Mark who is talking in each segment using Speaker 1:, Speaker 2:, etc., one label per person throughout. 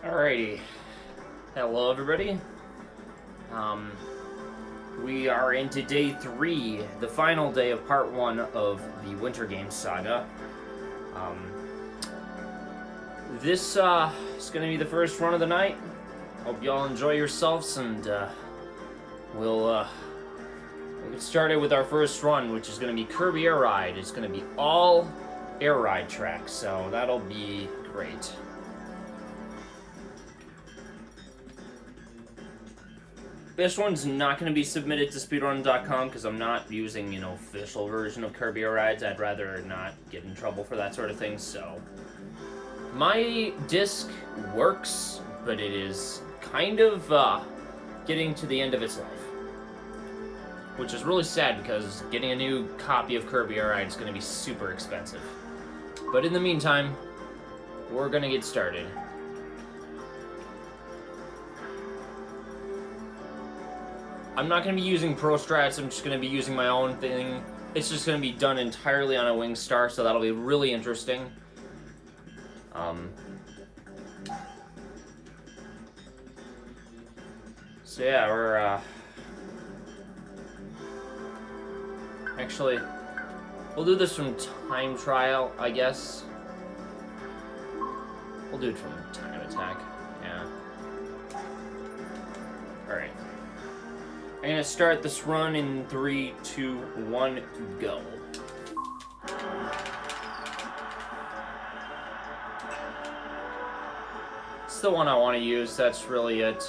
Speaker 1: Alrighty. Hello, everybody. We are into day 3, the final day of part 1 of the Winter Games saga. This is going to be the first run of the night. Hope y'all enjoy yourselves, and we'll get started with our first run, which is going to be Kirby Air Ride. It's going to be all air ride tracks, so that'll be great. This one's not going to be submitted to speedrun.com because I'm not using, official version of Kirby Air Rides. I'd rather not get in trouble for that sort of thing, so... My disc works, but it is kind of getting to the end of its life. Which is really sad because getting a new copy of Kirby Air Ride is going to be super expensive. But in the meantime, we're going to get started. I'm not going to be using Pro Strats, I'm just going to be using my own thing. It's just going to be done entirely on a Wing Star, so that'll be really interesting. So yeah, we're, actually, we'll do this from time trial, I guess. We'll do it from time attack, yeah. Alright. I'm gonna start this run in 3, 2, 1, go. It's the one I want to use, that's really it.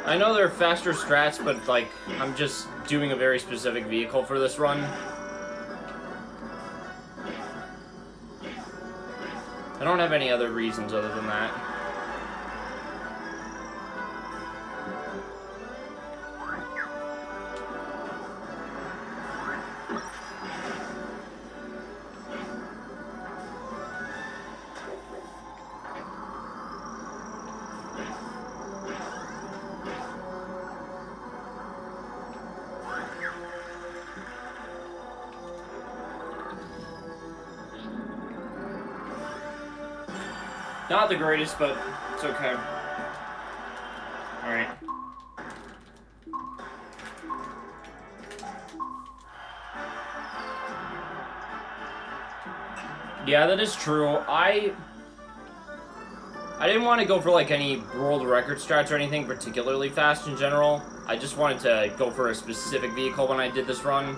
Speaker 1: I know they're faster strats, but, like, I'm just doing a very specific vehicle for this run. I don't have any other reasons other than that. Not the greatest, but it's okay. Alright. Yeah, that is true. I didn't want to go for, like, any world record strats or anything particularly fast in general. I just wanted to go for a specific vehicle when I did this run.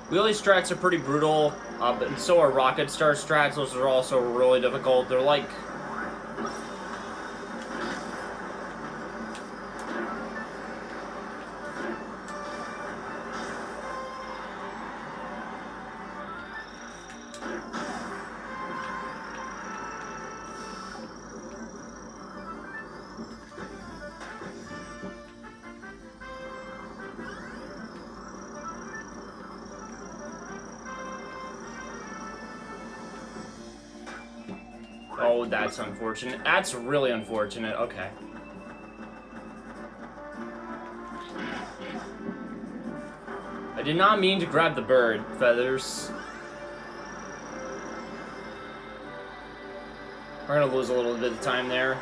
Speaker 1: Wheelie strats are pretty brutal, but so are Rocket Star strats. Those are also really difficult. They're like... Oh, that's unfortunate. That's really unfortunate. Okay. I did not mean to grab the bird feathers. We're gonna lose a little bit of time there.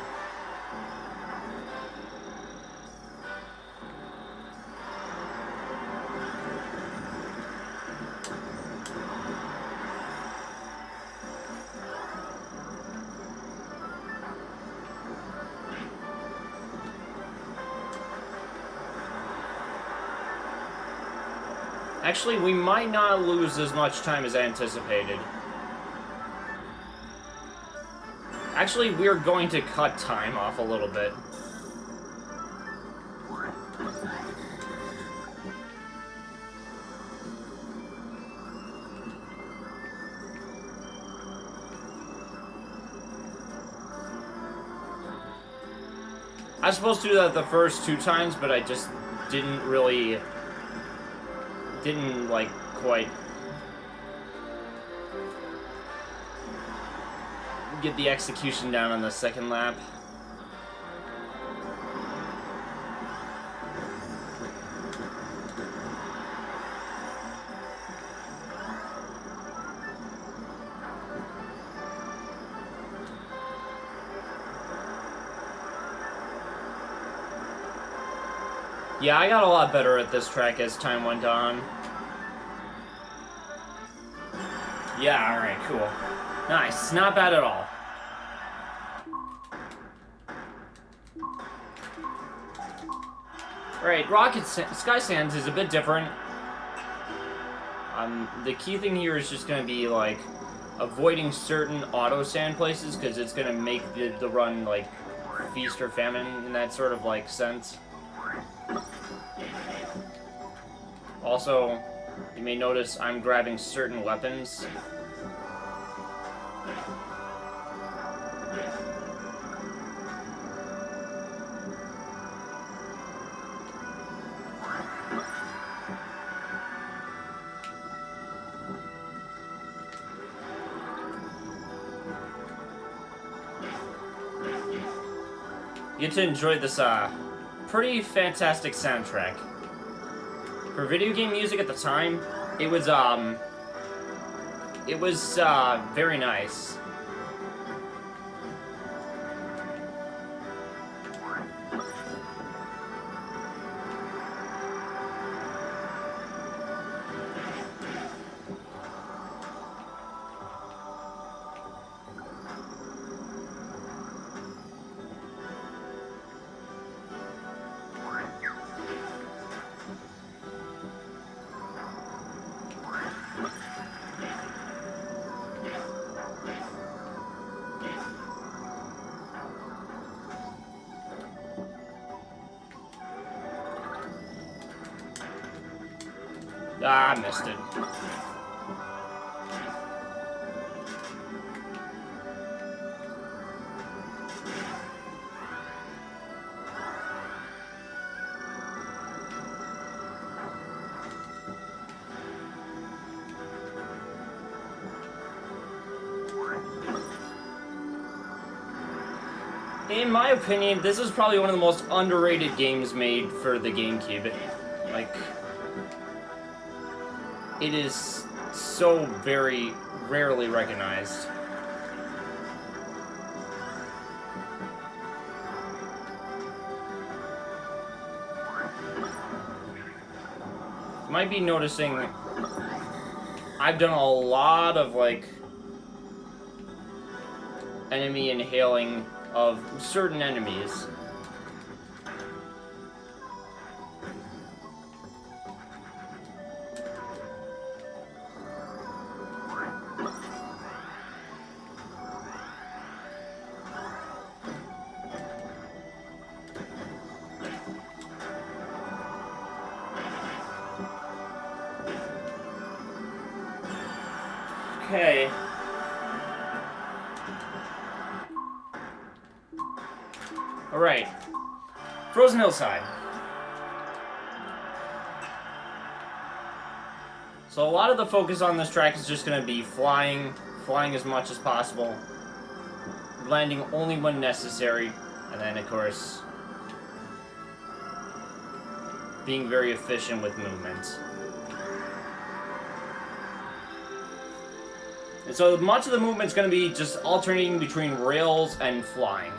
Speaker 1: Actually, we might not lose as much time as I anticipated. Actually, we're going to cut time off a little bit. I was supposed to do that the first 2 times, but I just didn't like, quite get the execution down on the second lap. Yeah, I got a lot better at this track as time went on. Yeah, alright, cool. Nice, not bad at all. Alright, Sky Sands is a bit different. The key thing here is just gonna be, like, avoiding certain auto sand places, because it's gonna make the run, like, feast or famine in that sort of, like, sense. Also, you may notice I'm grabbing certain weapons. You get to enjoy this, pretty fantastic soundtrack. For video game music at the time, it was very nice. Ah, I missed it. In my opinion, this is probably one of the most underrated games made for the GameCube. Like, it is so very rarely recognized. You might be noticing I've done a lot of, like, enemy inhaling of certain enemies. Okay. Alright. Frozen Hillside. So a lot of the focus on this track is just going to be flying as much as possible, landing only when necessary, and then, of course, being very efficient with movement. And so much of the movement's going to be just alternating between rails and flying.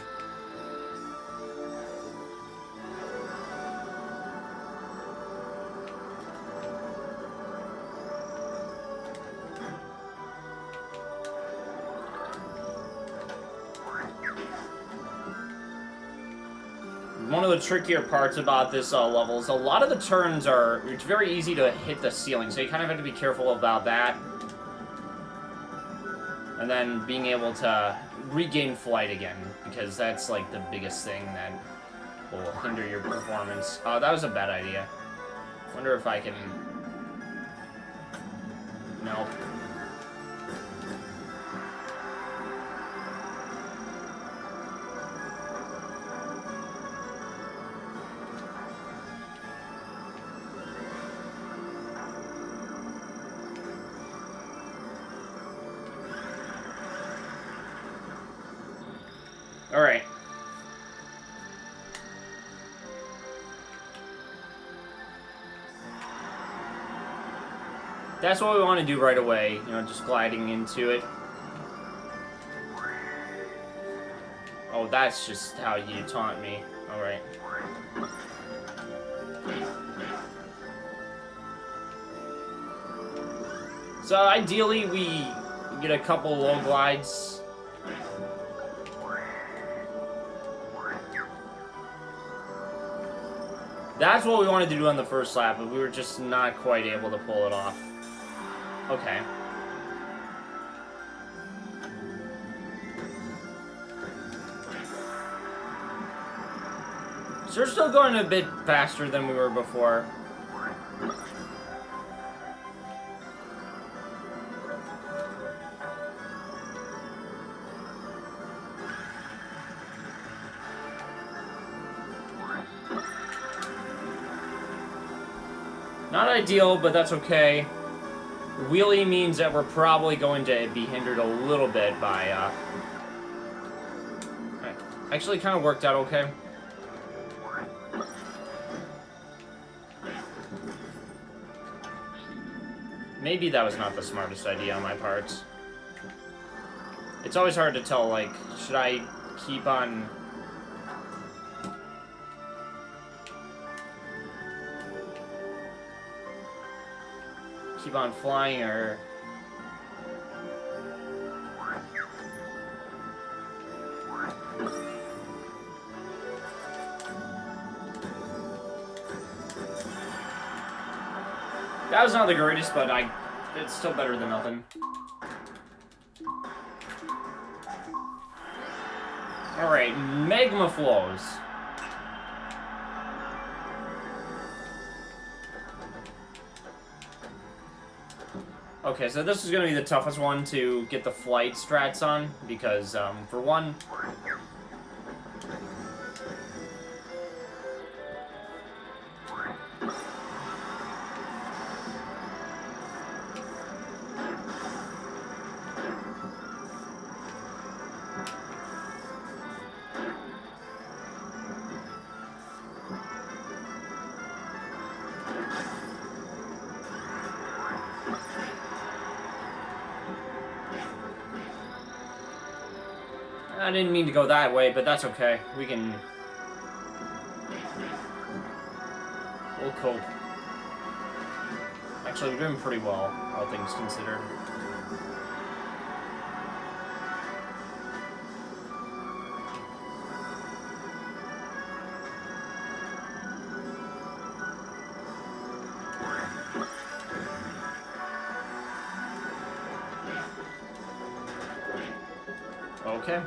Speaker 1: one of the trickier parts about this level is a lot of the turns are... It's very easy to hit the ceiling, so you kind of have to be careful about that. And then being able to regain flight again, because that's, like, the biggest thing that will hinder your performance. Oh, that was a bad idea. Wonder if I can... Nope. Alright. That's what we want to do right away, you know, just gliding into it. Oh, that's just how you taunt me. Alright. So ideally we get a couple low glides. That's what we wanted to do on the first lap, but we were just not quite able to pull it off. Okay. So we're still going a bit faster than we were before. Not ideal, but that's okay. Wheelie means that we're probably going to be hindered a little bit by, Actually, kind of worked out okay. Maybe that was not the smartest idea on my part. It's always hard to tell, like, should I keep on... keep on flying, or... That was not the greatest, but it's still better than nothing. Alright, magma flows. Okay, so this is going to be the toughest one to get the flight strats on, because, for one... I didn't mean to go that way, but that's okay. We can... We'll cope. Actually, we're doing pretty well, all things considered. Okay.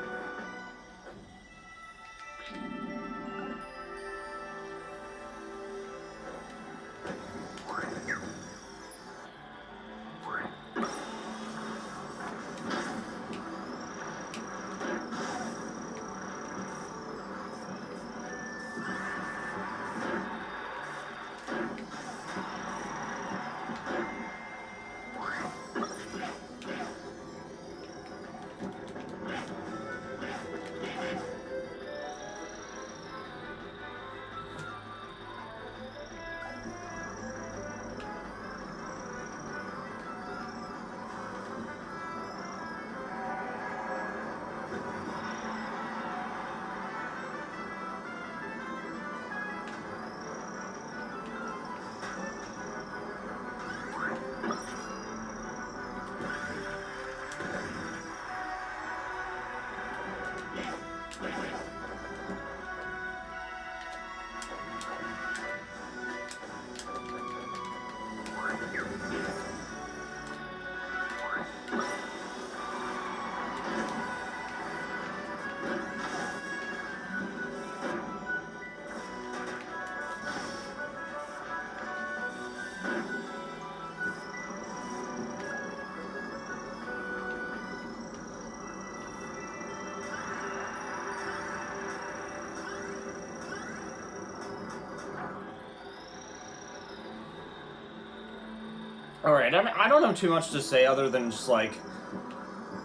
Speaker 1: Alright, I don't have too much to say other than just, like,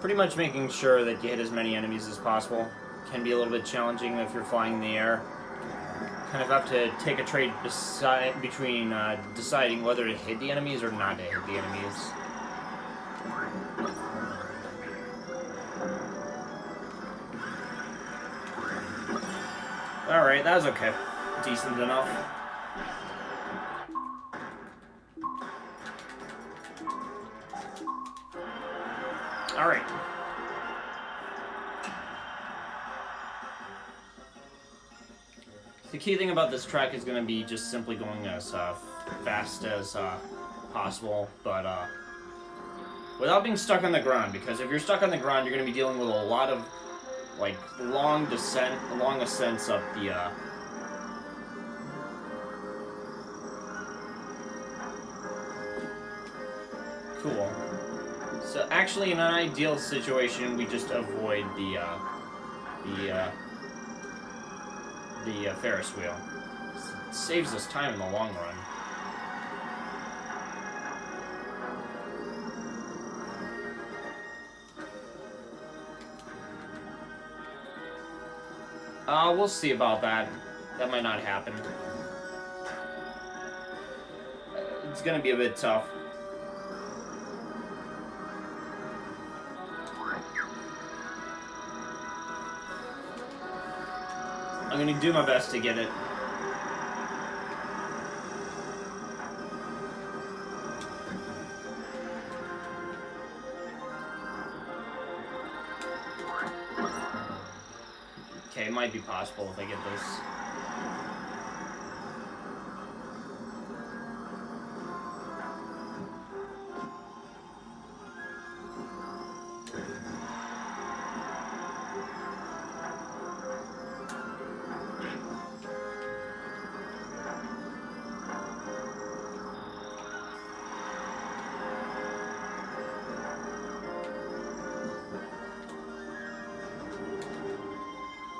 Speaker 1: pretty much making sure that you hit as many enemies as possible. Can be a little bit challenging if you're flying in the air. Kind of have to take a trade between deciding whether to hit the enemies or not to hit the enemies. Alright, that was okay. Decent enough. Alright. The key thing about this track is going to be just simply going as fast as possible, but without being stuck on the ground, because if you're stuck on the ground, you're going to be dealing with a lot of like long ascents up the cool. So actually, in an ideal situation, we just avoid the Ferris wheel. It saves us time in the long run. We'll see about that. That might not happen. It's gonna be a bit tough. I'm gonna do my best to get it. Okay, it might be possible if I get this.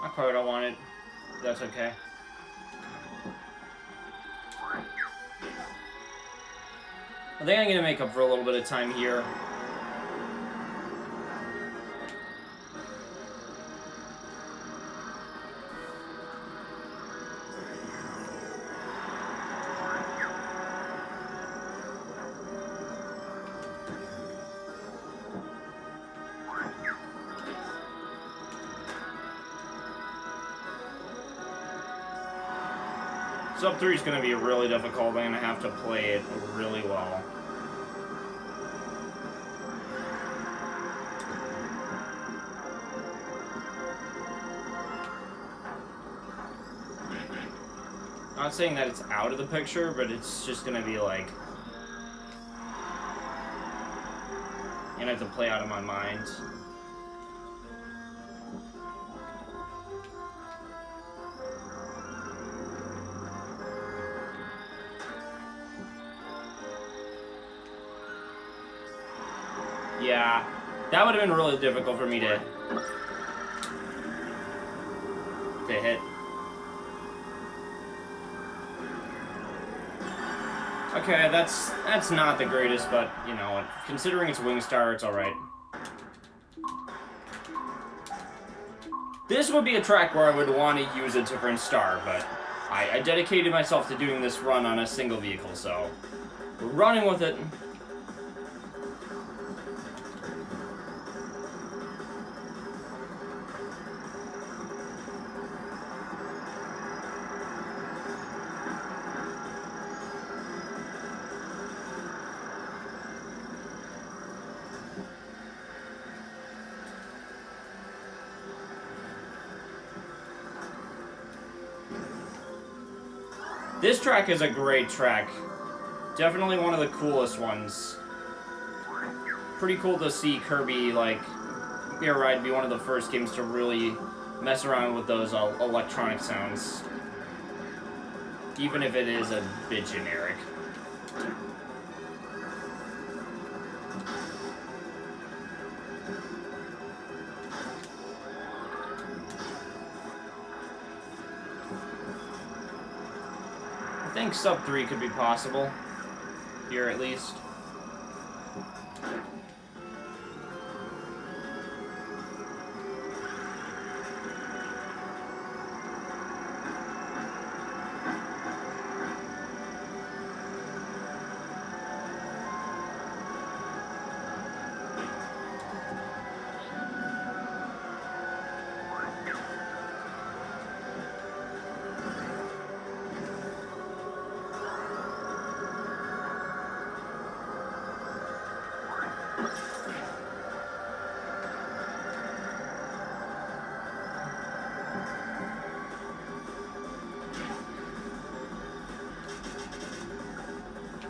Speaker 1: Not quite what I wanted. That's okay. I think I'm gonna make up for a little bit of time here. Sub 3 is going to be really difficult. I'm going to have to play it really well. Not saying that it's out of the picture, but it's just going to be like... I'm going to have to play out of my mind. Yeah, that would have been really difficult for me to hit. Okay, that's not the greatest, but you know what? Considering it's Wingstar, it's alright. This would be a track where I would want to use a different star, but I dedicated myself to doing this run on a single vehicle, so we're running with it. This track is a great track. Definitely one of the coolest ones. Pretty cool to see Kirby, like, Air Ride be one of the first games to really mess around with those electronic sounds. Even if it is a bit generic. I think sub 3 could be possible. Here, at least.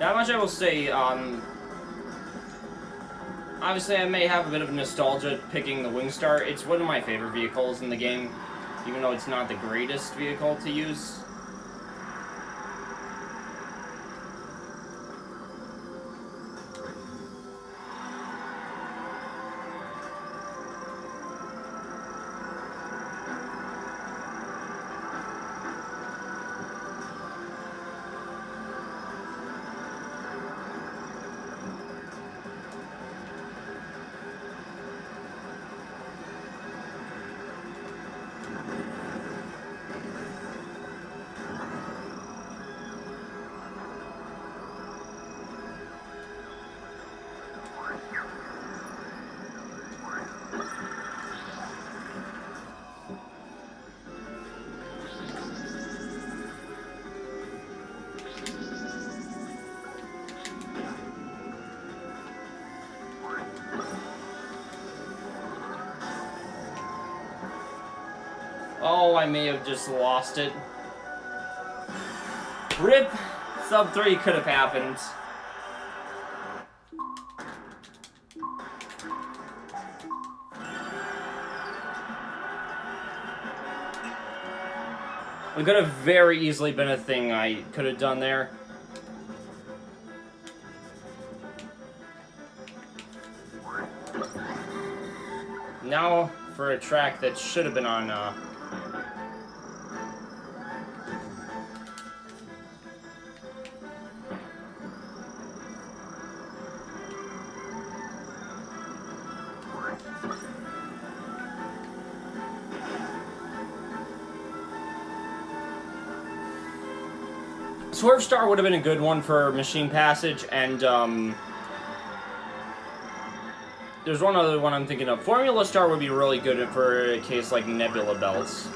Speaker 1: That much I will say, obviously I may have a bit of nostalgia picking the Wingstar. It's one of my favorite vehicles in the game, even though it's not the greatest vehicle to use. Oh, I may have just lost it. RIP! Sub 3 could have happened. It could have very easily been a thing I could have done there. Now for a track that should have been on Swerve Star would have been a good one for Machine Passage, and there's one other one I'm thinking of. Formula Star would be really good for a case like Nebula Belts.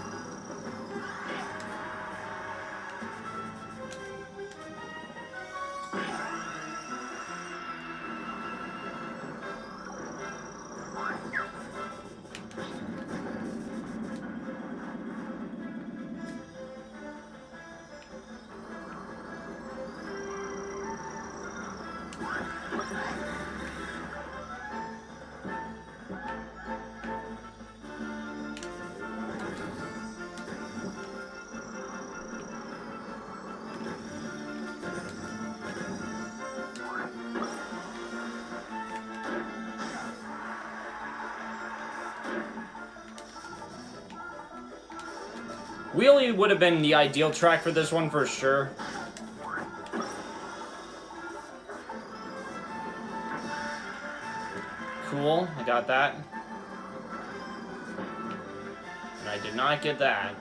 Speaker 1: Wheelie would have been the ideal track for this one for sure. Cool, I got that. And I did not get that.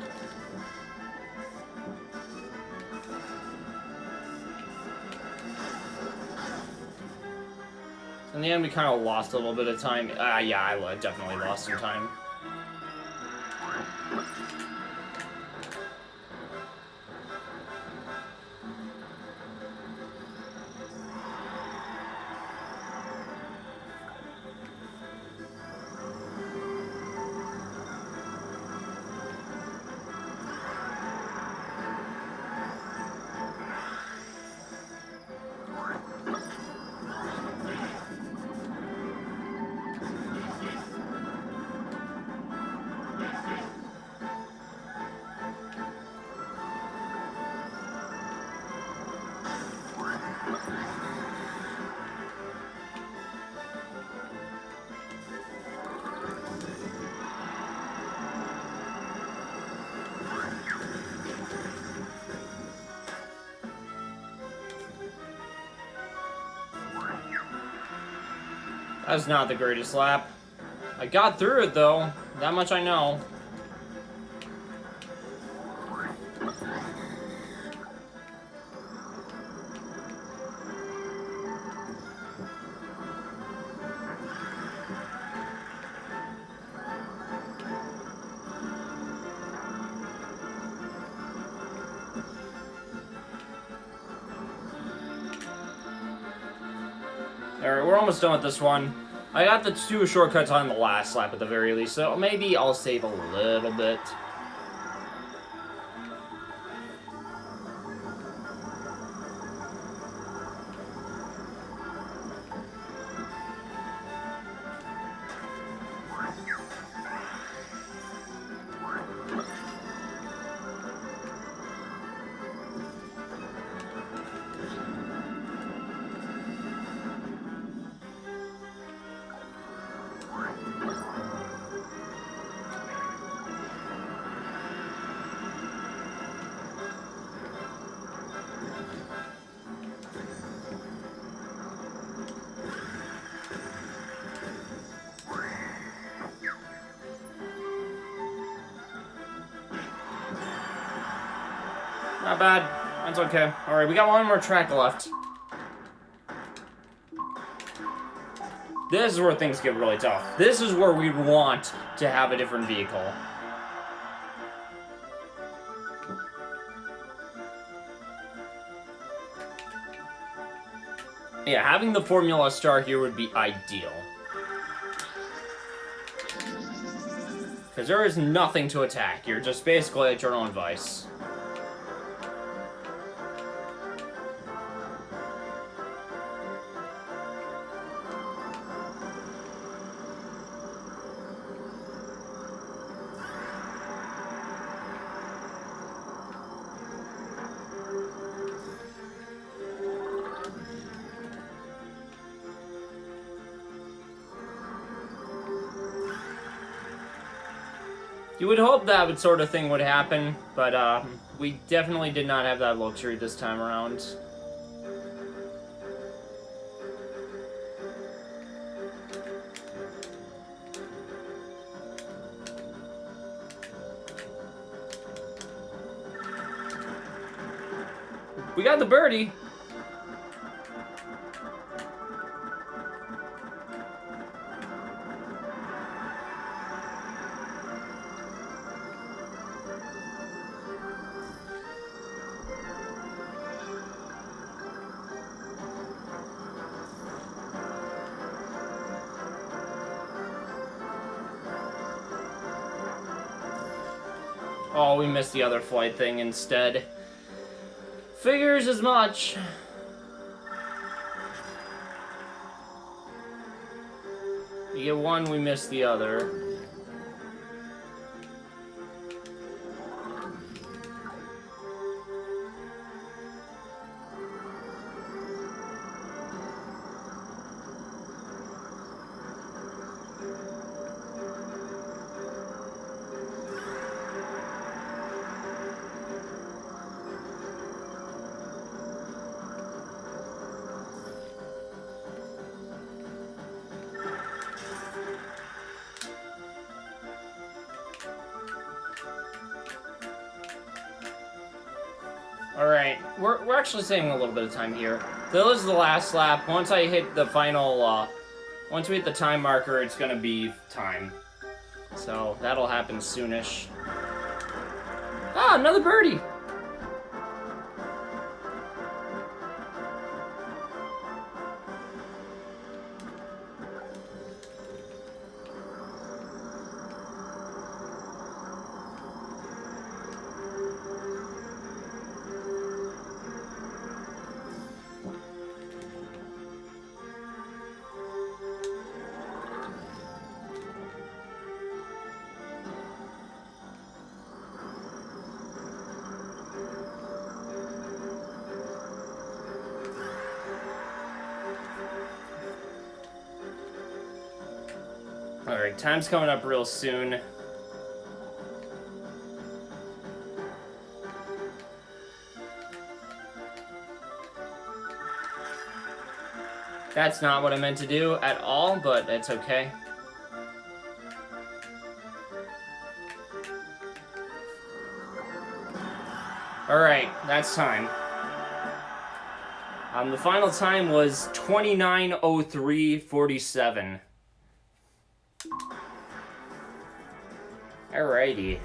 Speaker 1: In the end, we kind of lost a little bit of time. Yeah, I definitely lost some time. That's not the greatest lap. I got through it, though. That much I know. Alright, we're almost done with this one. I got the 2 shortcuts on the last lap at the very least, so maybe I'll save a little bit. Not bad. That's okay. Alright, we got one more track left. This is where things get really tough. This is where we want to have a different vehicle. Yeah, having the Formula Star here would be ideal. Because there is nothing to attack. You're just basically at your own vice. You would hope that sort of thing would happen, but we definitely did not have that luxury this time around. We got the birdie. Oh, we missed the other flight thing instead. Figures as much. You get one, we miss the other. Alright, we're actually saving a little bit of time here. So this is the last lap. Once I hit the final, once we hit the time marker, it's gonna be time. So that'll happen soonish. Ah, another birdie! Alright, time's coming up real soon. That's not what I meant to do at all, but it's okay. Alright, that's time. The final time was 29:03:47. Alrighty.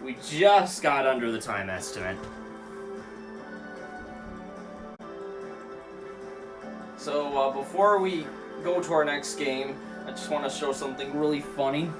Speaker 1: We just got under the time estimate. So, before we go to our next game, I just want to show something really funny.